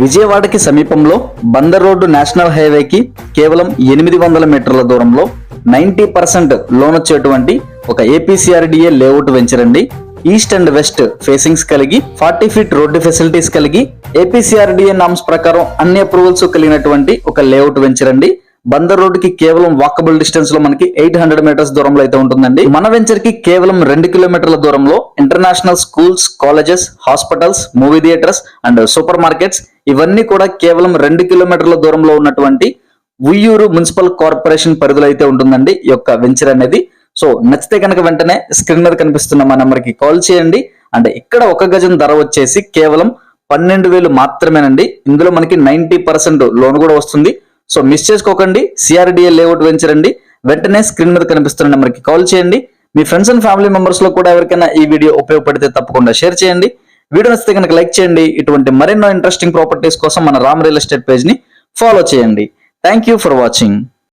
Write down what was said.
విజయవాడకి సమీపంలో Bandar road national హైవేకి కేవలం 800 మీటర్ల దూరంలో 90% లోన్ వచ్చేటువంటి ఒక ఏపీసీఆర్డీఏ లేఅవుట్ వెంచర్ అండి. ఈస్ట్ అండ్ వెస్ట్ ఫేసింగ్స్ కలిగి 40 ఫీట్ రోడ్డు ఫెసిలిటీస్ కలిగి ఏపీసీఆర్డీఏ నామ్స్ ప్రకారం అన్ని అప్రూవల్స్ కలిగినటువంటి ఒక లేఅవుట్ వెంచర్ అండి. బందర్ రోడ్ కి కేవలం వాకబుల్ డిస్టెన్స్ లో మనకి 800 మీటర్స్ దూరంలో అయితే ఉంటుందండి. మన వెంచర్ కి కేవలం 2 కిలోమీటర్ల దూరంలో international schools, colleges, hospitals, movie theatres and super markets ఇవన్నీ కూడా కేవలం 2 కిలోమీటర్ల దూరంలో ఉన్నటువంటి ఉయ్యూరు మున్సిపల్ కార్పొరేషన్ పరిధిలో అయితే ఉంటుందండి ఈ యొక్క వెంచర్ అనేది. సో నచ్చితే కనుక వెంటనే స్క్రీన్ మీద కనిపిస్తున్న మా నెంబర్ కి కాల్ చేయండి. అండ్ ఇక్కడ ఒక గజం ధర వచ్చేసి కేవలం 12,000 మాత్రమేనండి. ఇందులో మనకి 90% లోన్ కూడా వస్తుంది. సో మిస్ చేసుకోకండి. సిఆర్డిఏ లేఅవుట్ వెంచర్ అండి. వెంటనే స్క్రీన్ మీద కనిపిస్తున్న నెంబర్ కి కాల్ చేయండి. మీ ఫ్రెండ్స్ అండ్ ఫ్యామిలీ మెంబర్స్ లో కూడా ఎవరికైనా ఈ వీడియో ఉపయోగపడితే తప్పకుండా షేర్ చేయండి. వీడియో నచ్చితే కనుక లైక్ చేయండి. ఇటువంటి మరెన్నో ఇంట్రెస్టింగ్ ప్రాపర్టీస్ కోసం మన రామ్ రియల్ ఎస్టేట్ పేజ్ ని ఫాలో చేయండి. Thank you for watching.